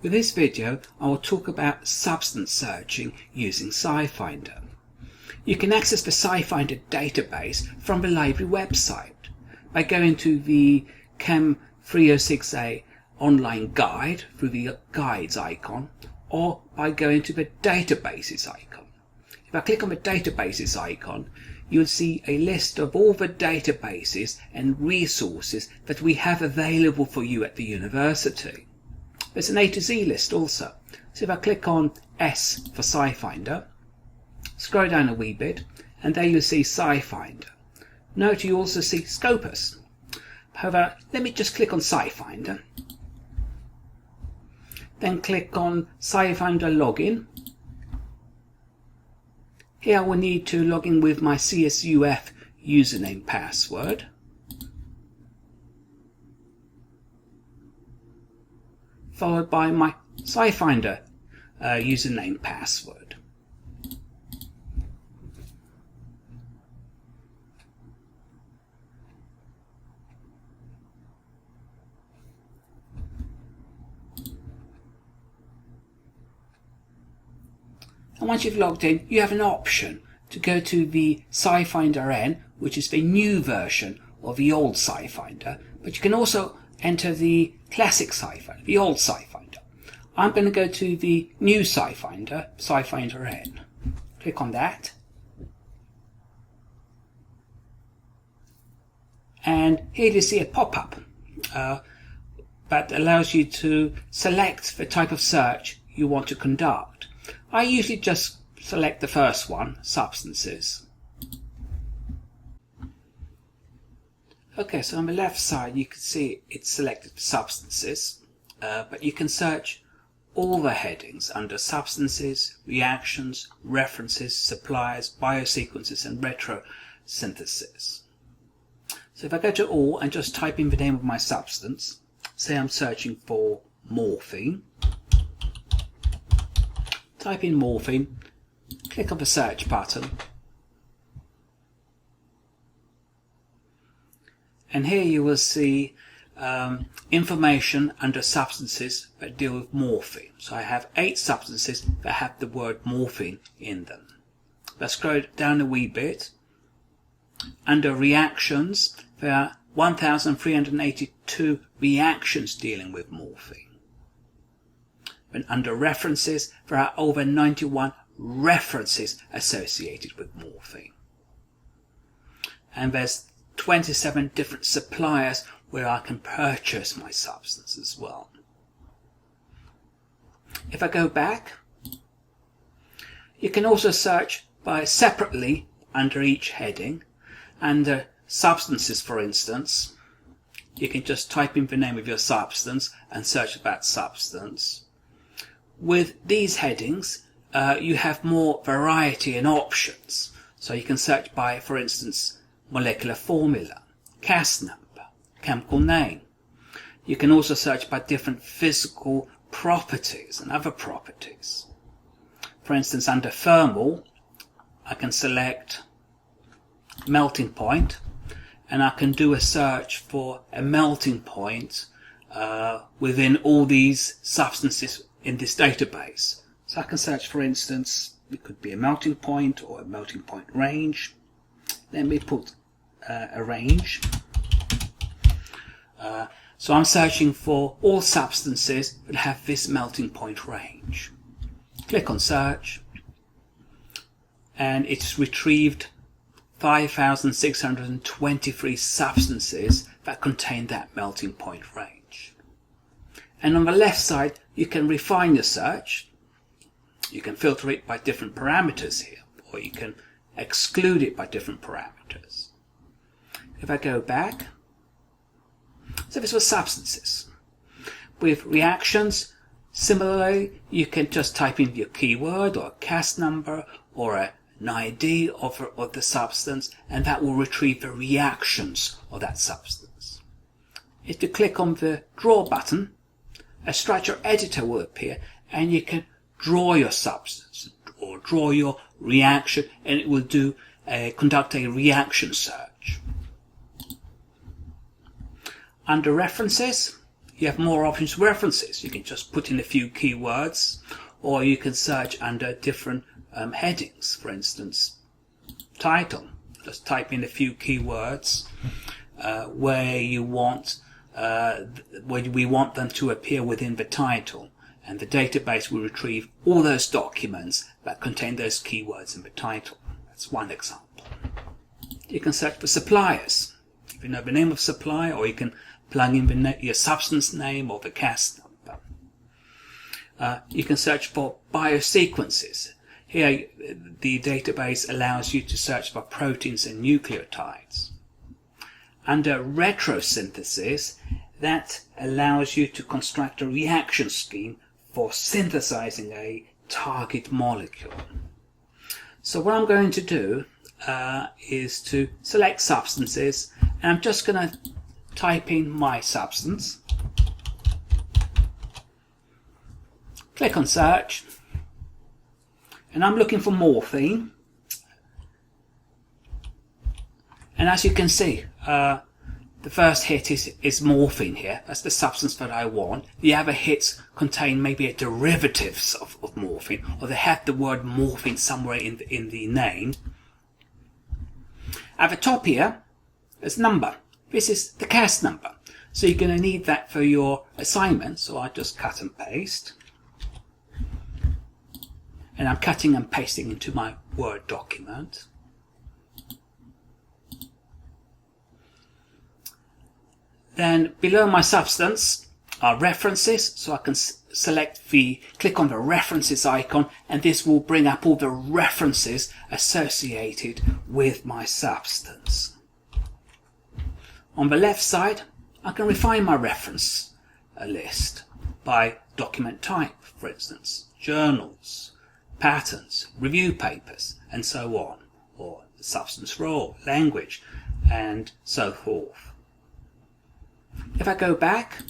With this video, I will talk about substance searching using SciFinder. You can access the SciFinder database from the library website by going to the Chem 306A online guide through the guides icon, or by going to the databases icon. If I click on the databases icon, you'll see a list of all the databases and resources that we have available for you at the university. There's an A to Z list also. So if I click on S for SciFinder, scroll down a wee bit, and there you'll see SciFinder. Note you also see Scopus. However, let me just click on SciFinder. Then click on SciFinder Login. Here I will need to log in with my CSUF username password. Followed by my SciFinder username password. And once you've logged in, you have an option to go to the SciFinder N, which is the new version of the old SciFinder, but you can also enter the classic SciFinder, the old SciFinder. I'm going to go to the new SciFinder, SciFinder N. Click on that. And here you see a pop-up that allows you to select the type of search you want to conduct. I usually just select the first one, substances. Okay, so on the left side you can see it's selected substances, but you can search all the headings under substances, reactions, references, suppliers, biosequences and retrosynthesis. So if I go to all and just type in the name of my substance, say I'm searching for morphine, type in morphine, click on the search button, and here you will see information under substances that deal with morphine. So I have 8 substances that have the word morphine in them. Let's scroll down a wee bit. Under reactions, there are 1,382 reactions dealing with morphine. And under references, there are over 91 references associated with morphine. And there's 27 different suppliers where I can purchase my substance as well. If I go back, you can also search by separately under each heading. Under substances, for instance, you can just type in the name of your substance and search that substance. With these headings, you have more variety and options. So you can search by, for instance, molecular formula, CAS number, chemical name. You can also search by different physical properties and other properties. For instance, under thermal, I can select melting point, and I can do a search for a melting point within all these substances in this database. So I can search, for instance, it could be a melting point or a melting point range. Let me put a range. So I'm searching for all substances that have this melting point range. Click on search, and it's retrieved 5,623 substances that contain that melting point range. And on the left side, you can refine your search. You can filter it by different parameters here, or you can exclude it by different parameters. If I go back, so this was substances. With reactions, similarly, you can just type in your keyword or a CAS number or an ID of the substance, and that will retrieve the reactions of that substance. If you click on the draw button, a structure editor will appear, and you can draw your substance or draw your reaction, and it will conduct a reaction search. Under references, you have more options for references. You can just put in a few keywords, or you can search under different headings. For instance, title. Just type in a few keywords where you want where we want them to appear within the title, and the database will retrieve all those documents that contain those keywords in the title. That's one example. You can search for suppliers. If you know the name of supplier, or you can plug in your substance name or the CAS number. You can search for biosequences. Here the database allows you to search for proteins and nucleotides. Under retrosynthesis, that allows you to construct a reaction scheme for synthesizing a target molecule. So what I'm going to do is to select substances, and I'm just going to type in my substance, click on search, and I'm looking for morphine. And as you can see, the first hit is morphine here. That's the substance that I want. The other hits contain maybe a derivatives of morphine, or they have the word morphine somewhere in the name. At the top here, there's number. This is the CAS number. So you're going to need that for your assignment. So I just cut and paste. And I'm cutting and pasting into my Word document. Then below my substance are references, so I can click on the references icon, and this will bring up all the references associated with my substance. On the left side, I can refine my reference list by document type, for instance, journals, patents, review papers, and so on, or the substance role, language, and so forth. If I go back,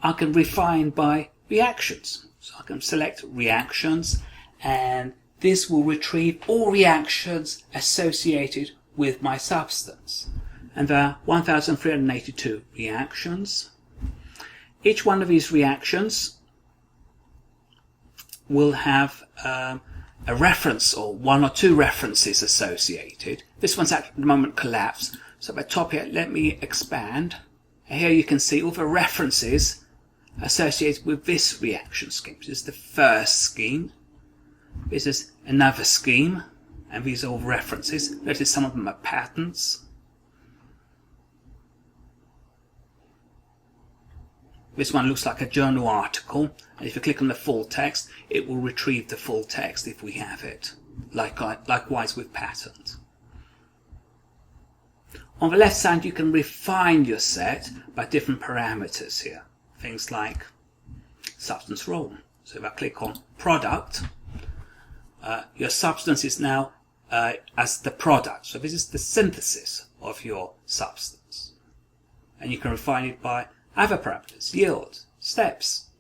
I can refine by reactions. So I can select reactions, and this will retrieve all reactions associated with my substance. And there are 1,382 reactions. Each one of these reactions will have a reference, or one or two references associated. This one's at the moment collapsed. So at the top here, let me expand. And here you can see all the references associated with this reaction scheme. This is the first scheme. This is another scheme. And these are all references. Notice some of them are patents. This one looks like a journal article. And if you click on the full text, it will retrieve the full text if we have it. Likewise with patent. On the left side, you can refine your set by different parameters here. Things like substance role. So if I click on product, your substance is now as the product. So this is the synthesis of your substance. And you can refine it by other parameters, yield, steps,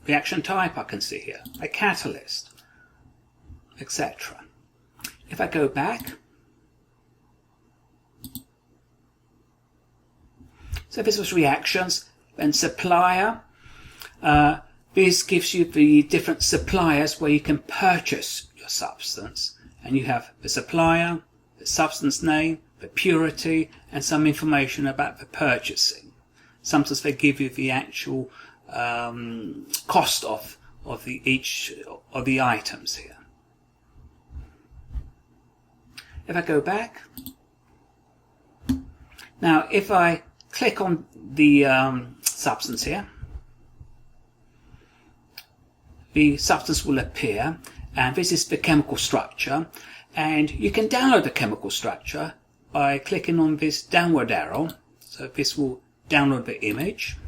reaction type I can see here, a catalyst, etc. If I go back, so this was reactions, then supplier. This gives you the different suppliers where you can purchase your substance. And you have the supplier, the substance name, the purity, and some information about the purchasing. Sometimes they give you the actual cost of each of the items here. If I go back, now if I click on the substance here, the substance will appear, and this is the chemical structure, and you can download the chemical structure by clicking on this downward arrow. So this will download the image.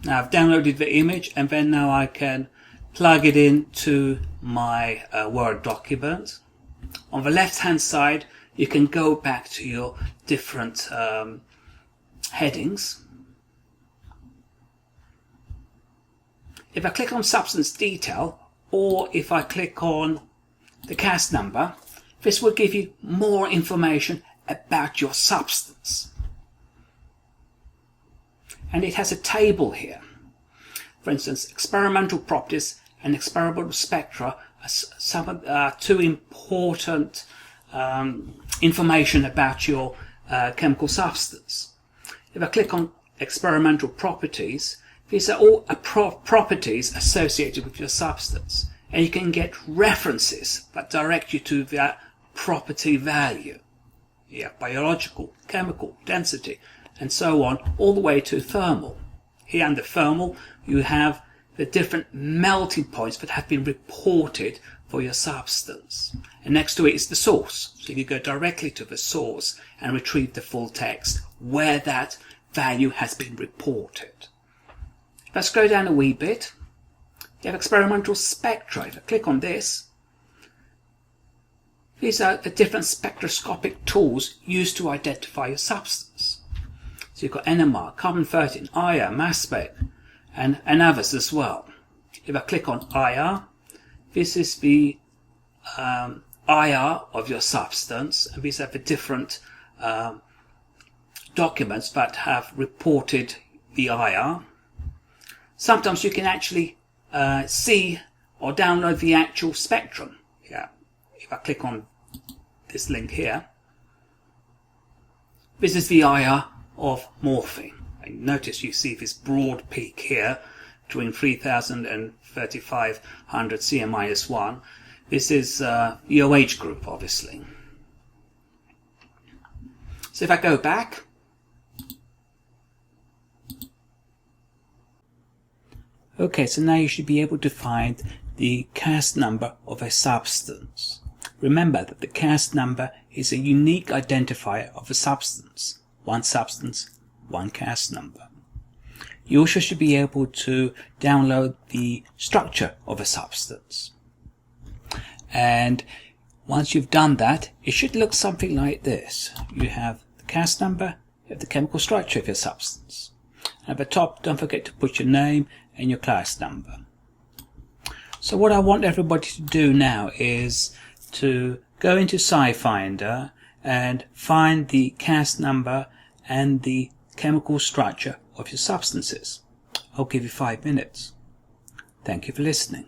Now I've downloaded the image, and then now I can plug it into my Word document. On the left hand side, you can go back to your different headings. If I click on substance detail, or if I click on the CAS number, this will give you more information about your substance. And it has a table here. For instance, experimental properties and experimental spectra are two important information about your chemical substance. If I click on experimental properties, these are all properties associated with your substance, and you can get references that direct you to that property value. You have biological, chemical, density, and so on, all the way to thermal. Here under thermal, you have the different melting points that have been reported for your substance. And next to it is the source. So you go directly to the source and retrieve the full text where that value has been reported. If I scroll down a wee bit, you have experimental spectra. If I click on this, these are the different spectroscopic tools used to identify your substance. So you've got NMR, carbon-13, IR, mass spec, and others as well. If I click on IR, this is the IR of your substance, and these are the different documents that have reported the IR. Sometimes you can actually see or download the actual spectrum. Yeah. If I click on this link here, this is the IR of morphine. And notice you see this broad peak here between 3000 and 3500 CM-1. This is the OH group, obviously. So if I go back, okay, so now you should be able to find the CAS number of a substance. Remember that the CAS number is a unique identifier of a substance. One substance, one CAS number. You also should be able to download the structure of a substance. And once you've done that, it should look something like this. You have the CAS number, you have the chemical structure of your substance. And at the top, don't forget to put your name and your class number. So what I want everybody to do now is to go into SciFinder and find the CAS number and the chemical structure of your substances. I'll give you 5 minutes. Thank you for listening.